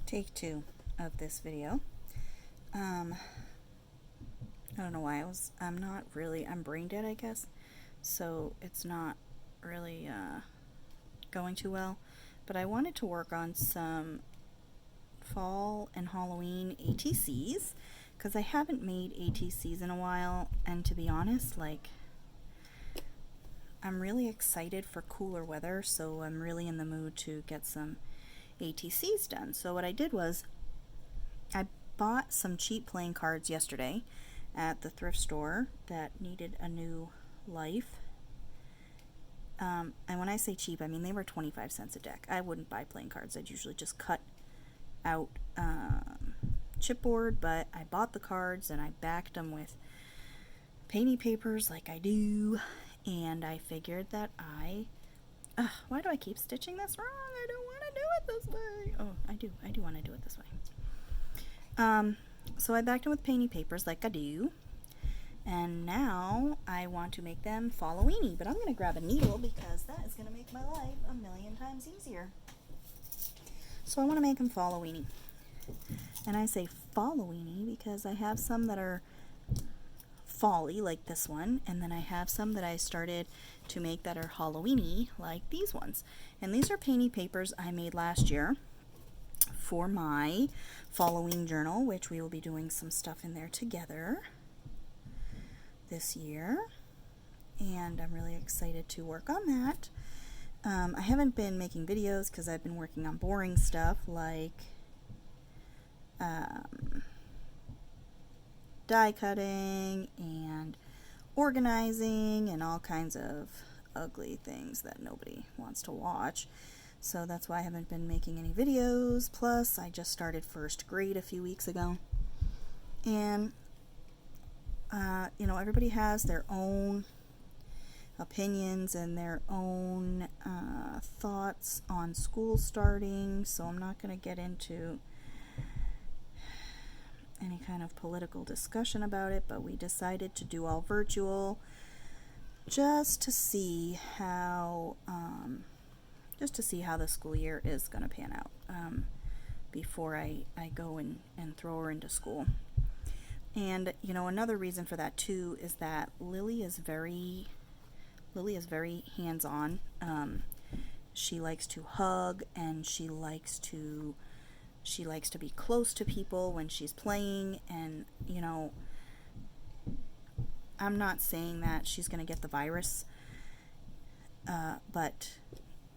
Take two of this video. I don't know why I'm brain dead, I guess, so it's not really going too well, but I wanted to work on some fall and Halloween ATCs, because I haven't made ATCs in a while, and to be honest, I'm really excited for cooler weather, so I'm really in the mood to get some ATCs done. So what I did was I bought some cheap playing cards yesterday at the thrift store that needed a new life. And when I say cheap, I mean they were 25 cents a deck. I wouldn't buy playing cards. I'd usually just cut out chipboard, but I bought the cards and I backed them with painty papers like I do, and I figured that why do I keep stitching this wrong? I don't want to do it this way. Oh, I do want to do it this way. So I backed them with painty papers like I do, and now I want to make them Halloweeny, but I'm going to grab a needle because that is going to make my life a million times easier. So I want to make them Halloweeny, and I say Halloweeny because I have some that are fall-y like this one, and then I have some that I started to make that are Halloweeny like these ones. And these are painty papers I made last year for my Halloween journal, which we will be doing some stuff in there together this year, and I'm really excited to work on that. I haven't been making videos because I've been working on boring stuff like die cutting and organizing and all kinds of ugly things that nobody wants to watch. So that's why I haven't been making any videos. Plus, I just started first grade a few weeks ago. And, everybody has their own opinions and their own thoughts on school starting. So I'm not going to get into any kind of political discussion about it, but we decided to do all virtual just to see how the school year is going to pan out before I go and throw her into school. And another reason for that too is that Lily is very hands-on. She likes to hug, and she likes to be close to people when she's playing, and I'm not saying that she's going to get the virus, but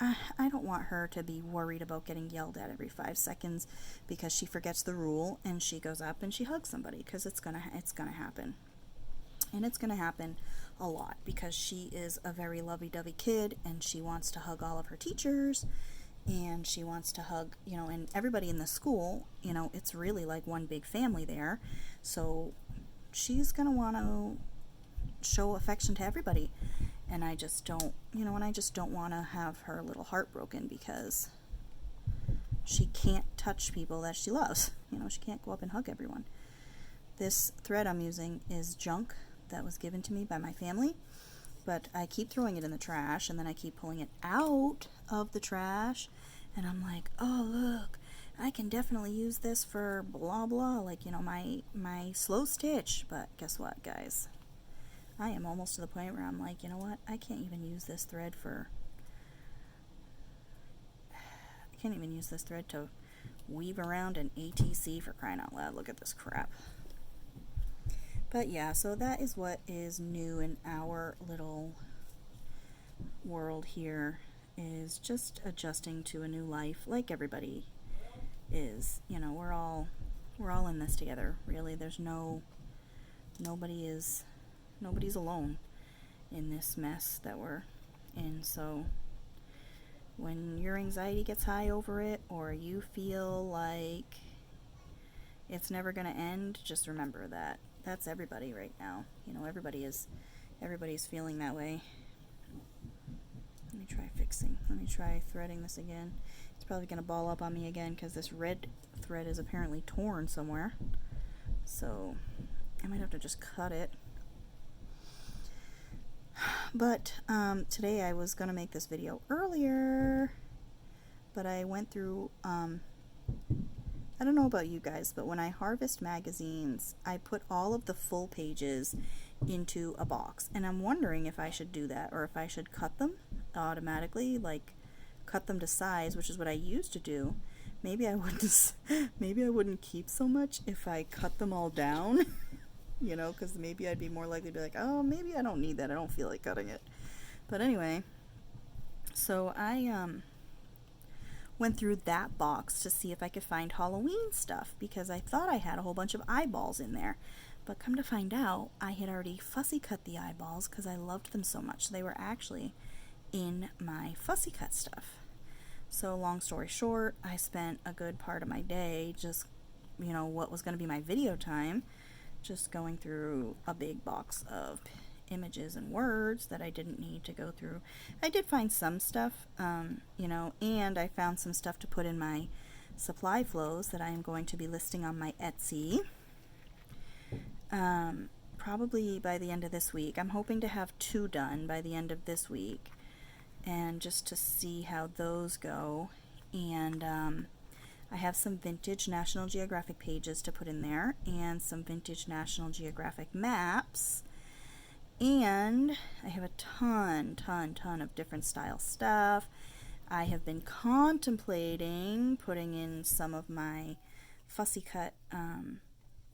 I don't want her to be worried about getting yelled at every 5 seconds because she forgets the rule and she goes up and she hugs somebody, because it's gonna happen. And it's gonna happen a lot because she is a very lovey-dovey kid, and she wants to hug all of her teachers, and she wants to hug, and everybody in the school. It's really like one big family there, so she's gonna want to show affection to everybody. And I just don't want to have her little heart broken because she can't touch people that she loves. She can't go up and hug everyone. This thread I'm using is junk that was given to me by my family, but I keep throwing it in the trash, and then I keep pulling it out of the trash, and I'm like, oh, look, I can definitely use this for blah blah, like, my slow stitch. But guess what, guys? I am almost to the point where I'm like, you know what? I can't even use this thread to weave around an ATC, for crying out loud. Look at this crap. But yeah, so that is what is new in our little world here, is just adjusting to a new life like everybody is. We're all in this together, really. Nobody's alone in this mess that we're in. So when your anxiety gets high over it, or you feel like it's never going to end, just remember that that's everybody right now. Everybody's feeling that way. Let me try threading this again. It's probably going to ball up on me again because this red thread is apparently torn somewhere. So I might have to just cut it. But today I was going to make this video earlier, but I went through I don't know about you guys, but when I harvest magazines, I put all of the full pages into a box. And I'm wondering if I should do that, or if I should cut them automatically, like cut them to size, which is what I used to do. Maybe I wouldn't maybe I wouldn't keep so much if I cut them all down. You know, because maybe I'd be more likely to be like, oh, maybe I don't need that. I don't feel like cutting it. But anyway, so I went through that box to see if I could find Halloween stuff, because I thought I had a whole bunch of eyeballs in there. But come to find out, I had already fussy cut the eyeballs because I loved them so much. They were actually in my fussy cut stuff. So long story short, I spent a good part of my day just, you know, what was going to be my video time, just going through a big box of images and words that I didn't need to go through. I did find some stuff, you know, and I found some stuff to put in my supply flows that I am going to be listing on my Etsy. Probably by the end of this week. I'm hoping to have 2 done by the end of this week, and just to see how those go. And I have some vintage National Geographic pages to put in there, and some vintage National Geographic maps, and I have a ton of different style stuff. I have been contemplating putting in some of my fussy cut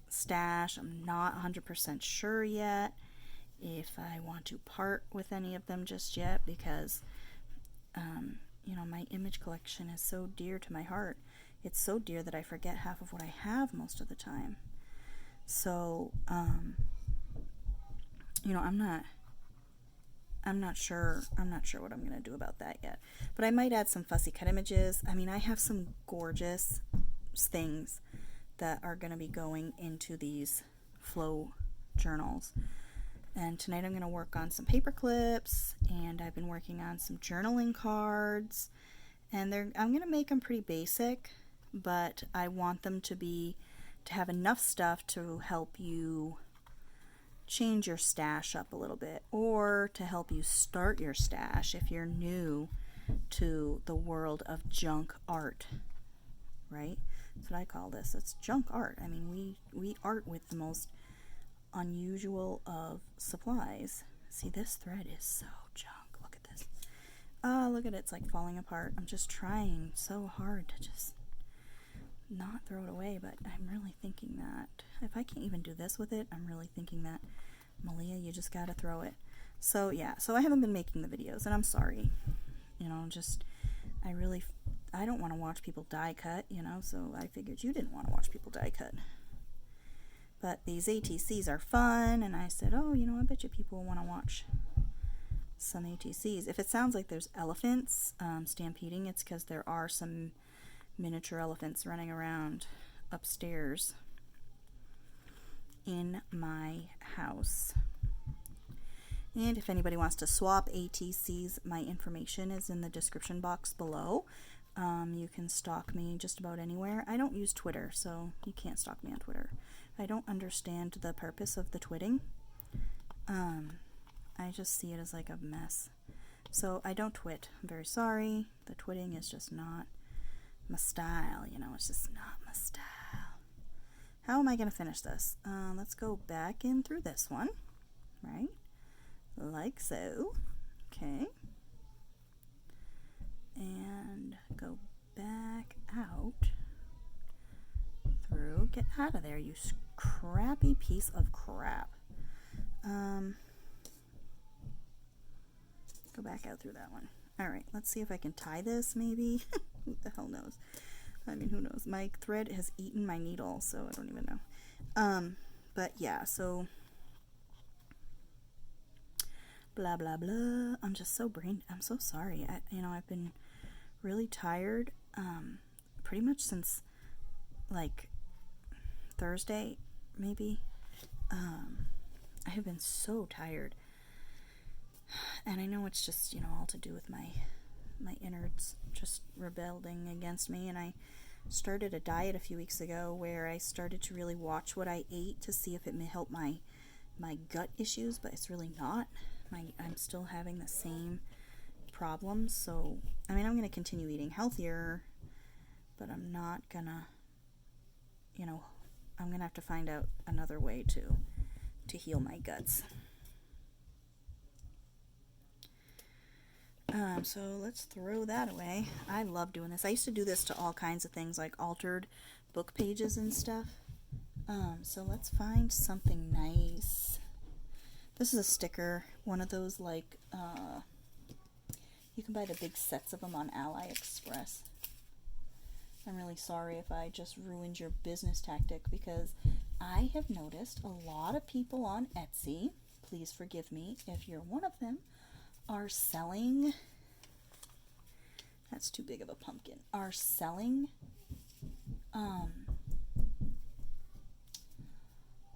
stash. I'm not 100% sure yet if I want to part with any of them just yet, because you know, my image collection is so dear to my heart. It's so dear that I forget half of what I have most of the time. So you know, I'm not sure what I'm gonna do about that yet. But I might add some fussy cut images. I mean, I have some gorgeous things that are gonna be going into these flow journals. And tonight I'm gonna work on some paper clips, and I've been working on some journaling cards. And I'm gonna make them pretty basic, but I want them to have enough stuff to help you change your stash up a little bit, or to help you start your stash if you're new to the world of junk art, right? That's what I call this. It's junk art. I mean, we art with the most unusual of supplies. See, this thread is so junk. Look at this. Oh, look at it. It's like falling apart. I'm just trying so hard to just not throw it away, but I'm really thinking that if I can't even do this with it, I'm really thinking that, Malia, you just gotta throw it. So yeah, so I haven't been making the videos, and I'm sorry. You know, just I don't want to watch people die cut, you know, so I figured you didn't want to watch people die cut. But these ATCs are fun, and I said, oh, you know, I bet you people want to watch some ATCs. If it sounds like there's elephants stampeding, it's because there are some miniature elephants running around upstairs in my house. And if anybody wants to swap ATCs, my information is in the description box below. You can stalk me just about anywhere. I don't use Twitter, so you can't stalk me on Twitter. I don't understand the purpose of the twitting. I just see it as like a mess. So I don't twit. I'm very sorry. The twitting is just not my style, you know, it's just not my style. How am I going to finish this? Let's go back in through this one, right? Like so. Okay. And go back out through. Get out of there, you crappy piece of crap. Go back out through that one. Alright, let's see if I can tie this, maybe. Who the hell knows? I mean, who knows? My thread has eaten my needle, so I don't even know. But yeah, so blah blah blah. I'm just so I'm so sorry. I've been really tired pretty much since like Thursday, maybe. I have been so tired, and I know it's just, you know, all to do with my innards just rebelling against me. And I started a diet a few weeks ago where I started to really watch what I ate to see if it may help my gut issues, but it's really not. I'm still having the same problems. So I mean, I'm going to continue eating healthier, but I'm not gonna you know, I'm going to have to find out another way to heal my guts. So let's throw that away. I love doing this. I used to do this to all kinds of things, like altered book pages and stuff. So let's find something nice. This is a sticker, one of those, like, you can buy the big sets of them on AliExpress. I'm really sorry if I just ruined your business tactic, because I have noticed a lot of people on Etsy, please forgive me if you're one of them, are selling, that's too big of a pumpkin, are selling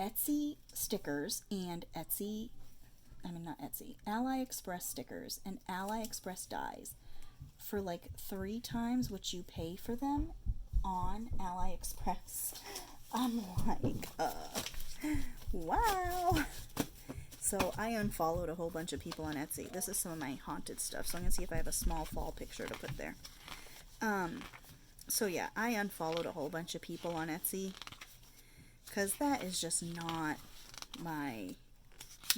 Etsy stickers and AliExpress stickers and AliExpress dies for like 3 times what you pay for them on AliExpress. I'm like, wow. So I unfollowed a whole bunch of people on Etsy. This is some of my haunted stuff, so I'm going to see if I have a small fall picture to put there. So yeah, I unfollowed a whole bunch of people on Etsy, because that is just not my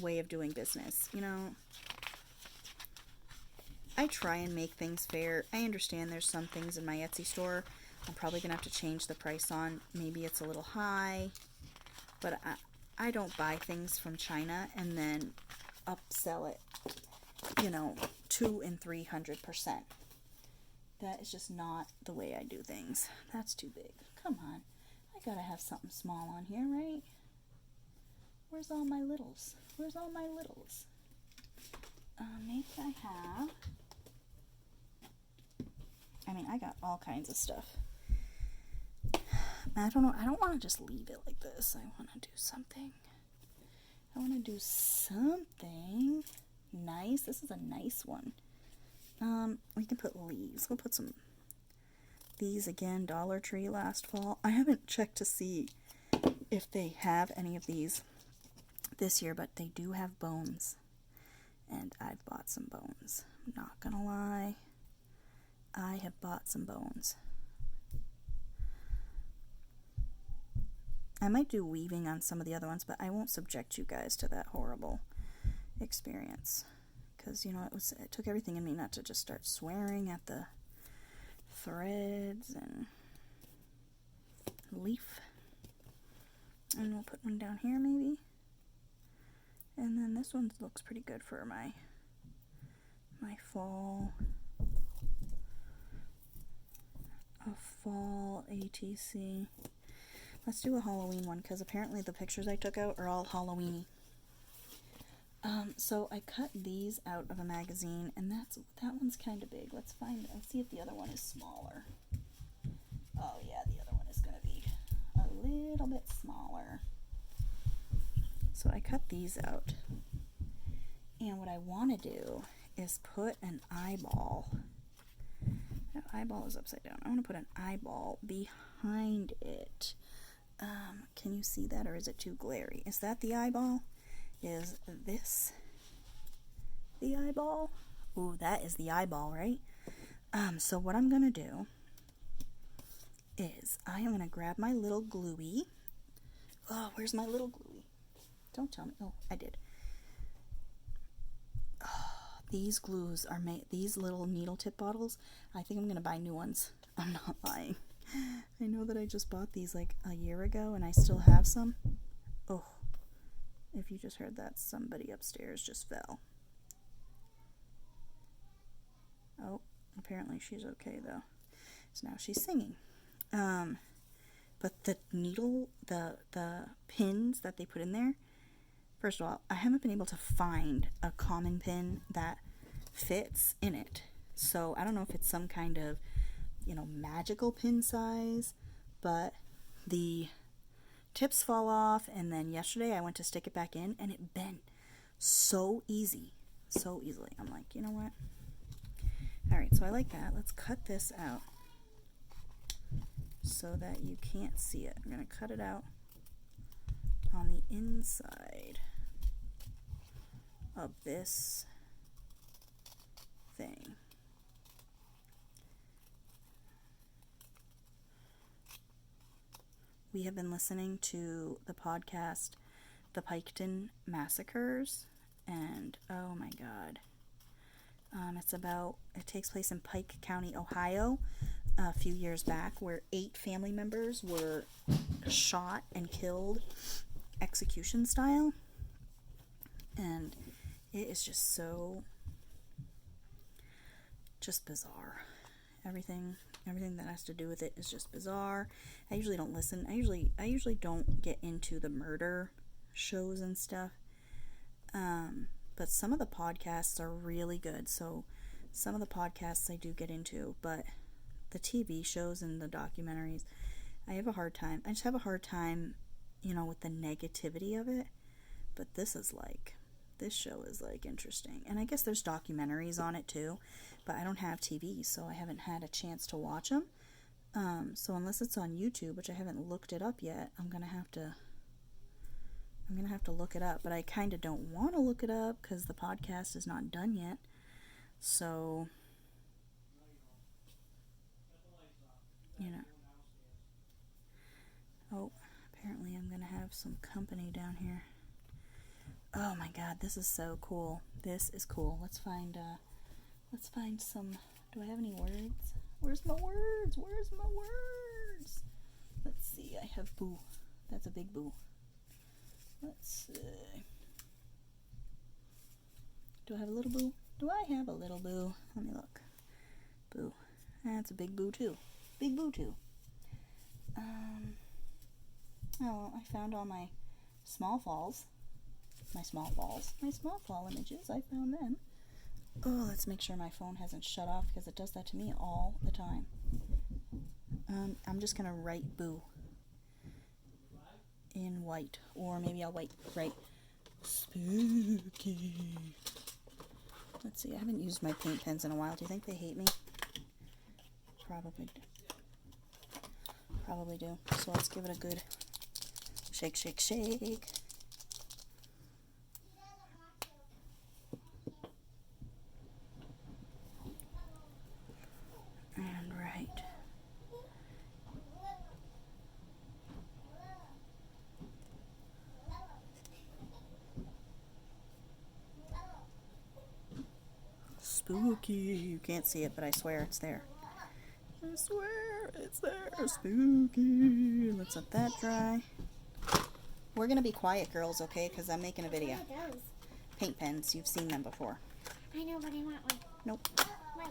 way of doing business. You know, I try and make things fair. I understand there's some things in my Etsy store I'm probably going to have to change the price on. Maybe it's a little high, but I don't buy things from China and then upsell it, you know, 200 and 300%. That is just not the way I do things. That's too big. Come on. I gotta have something small on here, right? Where's all my littles? Where's all my littles? Maybe I have. I mean, I got all kinds of stuff. I don't know. I don't want to just leave it like this. I want to do something. I want to do something nice. This is a nice one. We can put leaves. We'll put some. These again, Dollar Tree last fall. I haven't checked to see if they have any of these this year, but they do have bones. And I've bought some bones. I'm not gonna lie. I have bought some bones. I might do weaving on some of the other ones, but I won't subject you guys to that horrible experience. Because, you know, it took everything in me not to just start swearing at the threads and leaf. And we'll put one down here maybe. And then this one looks pretty good for my fall ATC. Let's do a Halloween one, because apparently the pictures I took out are all Halloween-y. So I cut these out of a magazine, and that one's kind of big. Let's see if the other one is smaller. Oh yeah, the other one is going to be a little bit smaller. So I cut these out. And what I want to do is put an eyeball. That eyeball is upside down. I want to put an eyeball behind it. Can you see that, or is it too glary? Is that the eyeball? Is this the eyeball? Ooh, that is the eyeball, right? So what I'm going to do is I am going to grab my little gluey. Oh, where's my little gluey? Don't tell me. Oh, I did. Oh, these glues are made, these little needle tip bottles, I think I'm going to buy new ones. I'm not lying. I know that I just bought these like a year ago and I still have some. Oh, if you just heard that, somebody upstairs just fell. Oh, apparently she's okay though. So now she's singing. But the needle, the pins that they put in there, first of all, I haven't been able to find a common pin that fits in it. So I don't know if it's some kind of, you know, magical pin size, but the tips fall off, and then yesterday I went to stick it back in and it bent so easily. I'm like, you know what? Alright, so I like that. Let's cut this out so that you can't see it. I'm going to cut it out on the inside of this thing. we have been listening to the podcast, The Piketon Massacres, and oh my god. It takes place in Pike County, Ohio, a few years back, where 8 family members were shot and killed execution style. And it is just so, just bizarre. Everything that has to do with it is just bizarre. I usually don't listen. I usually don't get into the murder shows and stuff. But some of the podcasts are really good. So some of the podcasts I do get into, but the TV shows and the documentaries, I have a hard time. I just have a hard time, with the negativity of it. But this show is like interesting. And I guess there's documentaries on it too, but I don't have TV, so I haven't had a chance to watch them. So unless it's on YouTube, which I haven't looked it up yet, I'm gonna have to look it up. But I kind of don't want to look it up because the podcast is not done yet. So, Oh, apparently I'm gonna have some company down here. Oh my god, this is so cool. This is cool. Let's find some. Do I have any words? Where's my words? Let's see. I have boo. That's a big boo. Let's see. Do I have a little boo? Do I have a little boo? Let me look. Boo. That's a big boo too. Big boo too. Oh, I found all my small fall images. I found them. Oh, let's make sure my phone hasn't shut off because it does that to me all the time. I'm just gonna write boo in white, or maybe I'll write spooky. Let's see, I haven't used my paint pens in a while. Do you think they hate me? Probably do. So let's give it a good shake, shake, shake. And right. Spooky. You can't see it, but I swear it's there. I swear it's there. Spooky. Let's let that dry. We're going to be quiet, girls, okay? Because I'm making a video. Paint pens. You've seen them before. I know, but I want one. Nope. Why?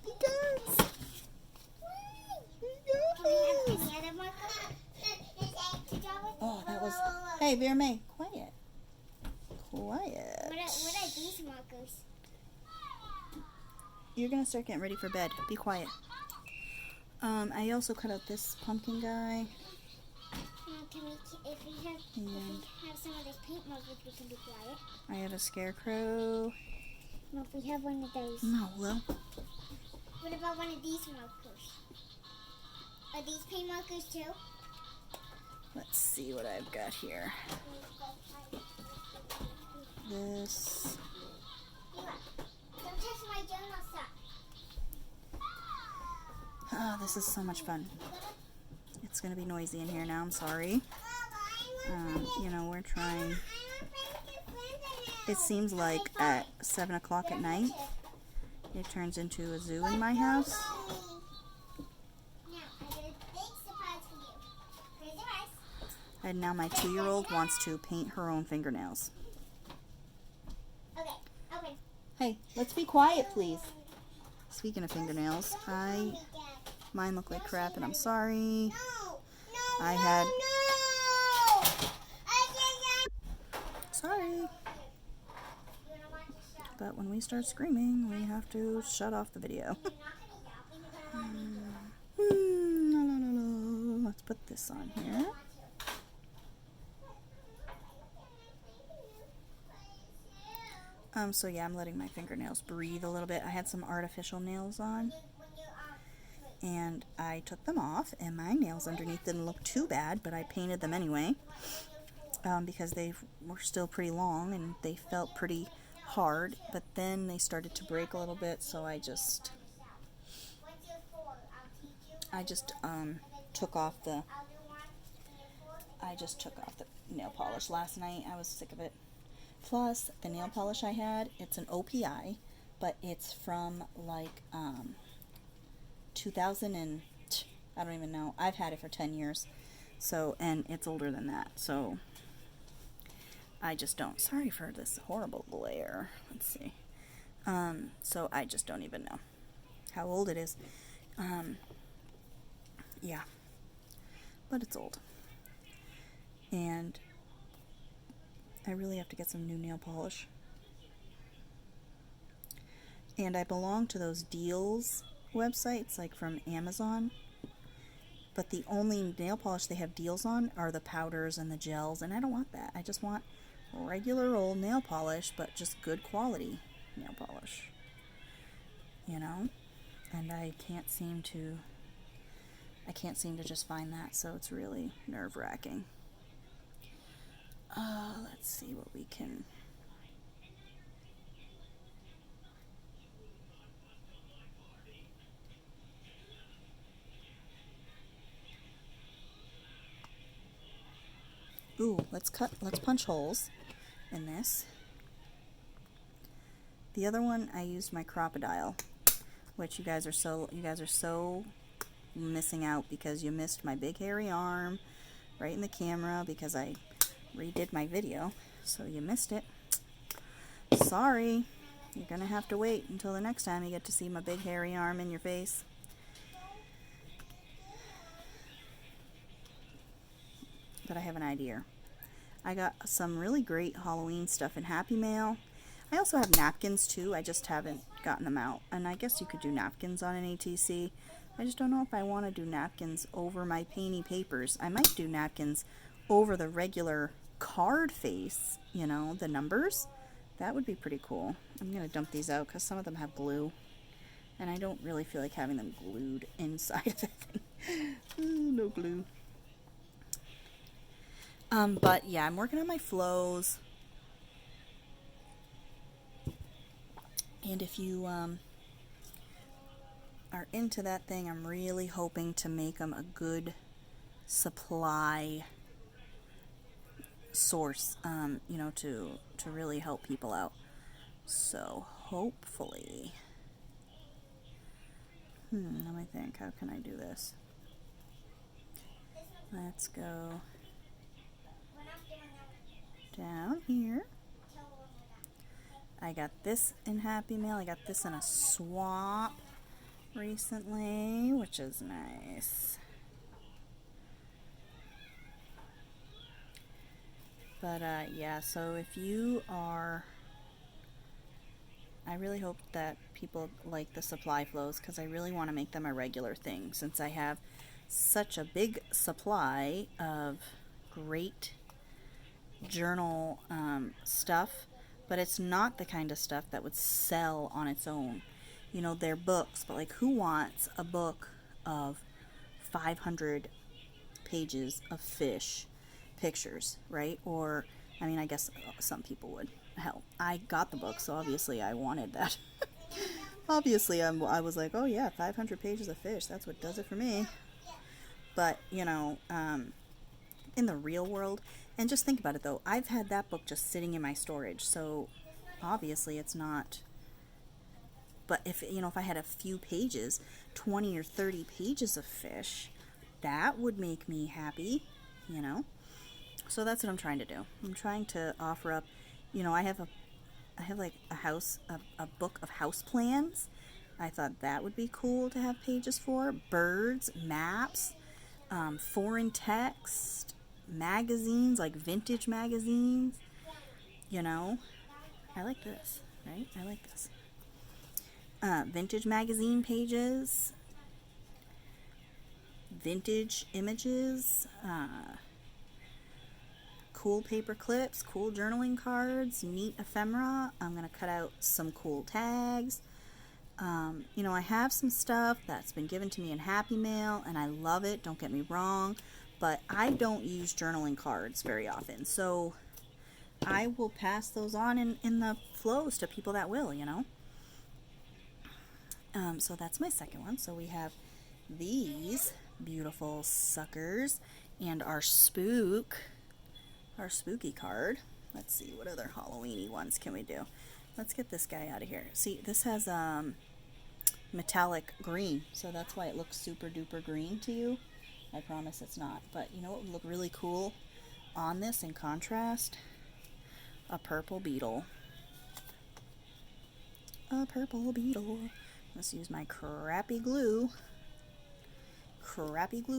Because. Can I have any other marker? Oh, that was... Hey, Vera May. Quiet. Quiet. What are these markers? You're going to start getting ready for bed. Be quiet. I also cut out this pumpkin guy. If we have some of this paint markers, we can be quiet. I have a scarecrow. No, if we have one of those. No, Will. What about one of these markers? Are these paint markers too? Let's see what I've got here. This. Don't touch my journal stuff. Oh, this is so much fun. It's going to be noisy in here now. I'm sorry. We're trying. It seems like at 7 o'clock at night, it turns into a zoo in my house. And now my 2-year-old wants to paint her own fingernails. Okay. Hey, let's be quiet, please. Speaking of fingernails, mine look like crap, and I'm sorry. Sorry. But when we start screaming, we have to shut off the video. Let's put this on here. So yeah, I'm letting my fingernails breathe a little bit. I had some artificial nails on, and I took them off, and my nails underneath didn't look too bad, but I painted them anyway, because they were still pretty long, and they felt pretty hard, but then they started to break a little bit, so I just took off I just took off the nail polish last night. I was sick of it. Plus, the nail polish I had, it's an OPI, but it's from like 2000 and I don't even know. I've had it for 10 years. So, and it's older than that. So, I just don't. Sorry for this horrible glare. Let's see. So I just don't even know how old it is. Yeah. But it's old. And I really have to get some new nail polish. And I belong to those deals websites, like from Amazon. But the only nail polish they have deals on are the powders and the gels, and I don't want that. I just want regular old nail polish, but just good quality nail polish. You know? And I can't seem to just find that, so it's really nerve-wracking. Let's see what we can... Ooh, let's punch holes in this. The other one, I used my crocodile, which you guys are so missing out because you missed my big hairy arm right in the camera because I redid my video, so you missed it. Sorry, you're gonna have to wait until the next time you get to see my big hairy arm in your face. But I have an idea. I got some really great Halloween stuff in Happy Mail. I also have napkins too, I just haven't gotten them out. And I guess you could do napkins on an ATC. I just don't know if I want to do napkins over my painty papers. I might do napkins over the regular card face, you know, the numbers. That would be pretty cool. I'm going to dump these out because some of them have glue. And I don't really feel like having them glued inside of the thing. No glue. But yeah, I'm working on my flows. And if you are into that thing, I'm really hoping to make them a good supply source, you know, to really help people out. So hopefully, let me think, how can I do this? Let's go down here. I got this in Happy Mail. I got this in a swap recently, which is nice. But yeah, so if you are, I really hope that people like the supply flows because I really want to make them a regular thing since I have such a big supply of great journal stuff, but it's not the kind of stuff that would sell on its own. You know, they're books, but like who wants a book of 500 pages of fish pictures, right? Or, I mean, I guess some people would. Hell, I got the book, so obviously I wanted that. Obviously, I was like, oh yeah, 500 pages of fish, that's what does it for me. But, you know, in the real world, and just think about it though, I've had that book just sitting in my storage, so obviously it's not. But if, you know, if I had a few pages, 20 or 30 pages of fish, that would make me happy, you know. So that's what I'm trying to do. I'm trying to offer up, you know, I have like a book of house plans. I thought that would be cool to have pages for. Birds, maps, foreign text, magazines, like vintage magazines, you know. I like this, right? I like this. Vintage magazine pages, vintage images, cool paper clips, cool journaling cards, neat ephemera. I'm going to cut out some cool tags. You know, I have some stuff that's been given to me in Happy Mail, and I love it, don't get me wrong, but I don't use journaling cards very often, so I will pass those on in the flows to people that will, you know. So that's my second one. So we have these beautiful suckers And our spooky card. Let's see, what other Halloween-y ones can we do? Let's get this guy out of here. See, this has metallic green, so that's why it looks super duper green to you. I promise it's not. But you know what would look really cool on this in contrast? A purple beetle. A purple beetle. Let's use my crappy glue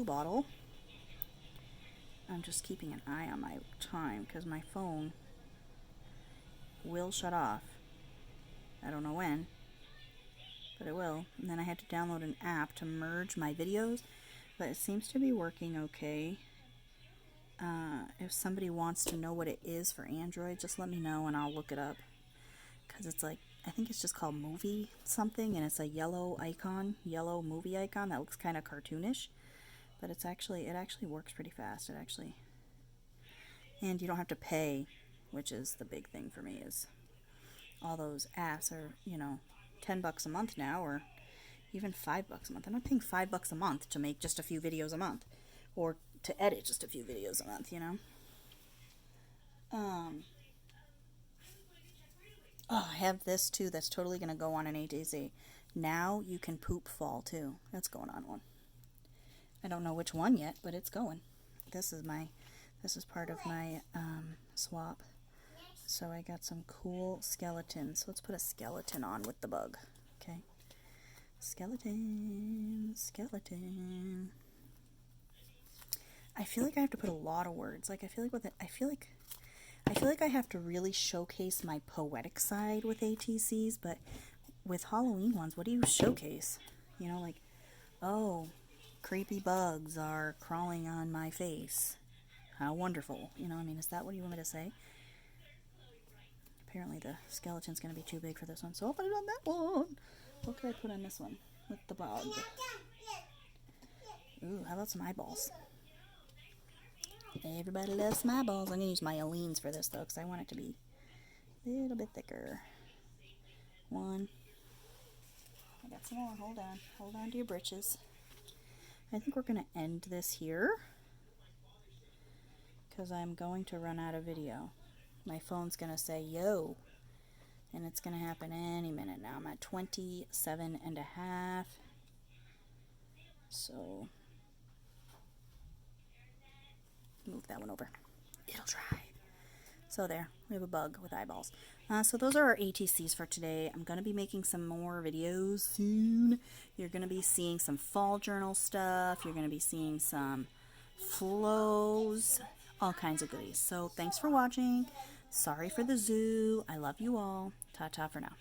bottle. I'm just keeping an eye on my time because my phone will shut off. I don't know when, but it will. And then I had to download an app to merge my videos, but it seems to be working okay. If somebody wants to know what it is for Android, just let me know and I'll look it up. Because it's like, I think it's just called Movie something, and it's a yellow movie icon that looks kind of cartoonish. But it actually works pretty fast. And you don't have to pay, which is the big thing for me. Is all those apps are, $10 a month now, or even $5 a month. I'm not paying $5 a month to make just a few videos a month, or to edit just a few videos a month. I have this too. That's totally gonna go on an ATC. Now you can poop fall too. That's going on one. I don't know which one yet, but it's going. This is part of my swap. So I got some cool skeletons. Let's put a skeleton on with the bug. Okay. Skeleton. I feel like I have to put a lot of words. I feel like I have to really showcase my poetic side with ATCs, but with Halloween ones, what do you showcase? Oh, creepy bugs are crawling on my face. How wonderful. Is that what you want me to say? Apparently the skeleton's going to be too big for this one, so I'll put it on that one. What could I put on this one with the bug? Ooh, how about some eyeballs? Everybody loves some eyeballs. I'm going to use my Aleene's for this, though, because I want it to be a little bit thicker. One. I got some more. Hold on. Hold on to your britches. I think we're going to end this here, because I'm going to run out of video. My phone's going to say, yo, and it's going to happen any minute now. I'm at 27 and a half. So, move that one over. It'll try. So there, we have a bug with eyeballs. So those are our ATCs for today. I'm going to be making some more videos soon. You're going to be seeing some fall journal stuff. You're going to be seeing some flows, all kinds of goodies. So thanks for watching. Sorry for the zoo. I love you all. Ta-ta for now.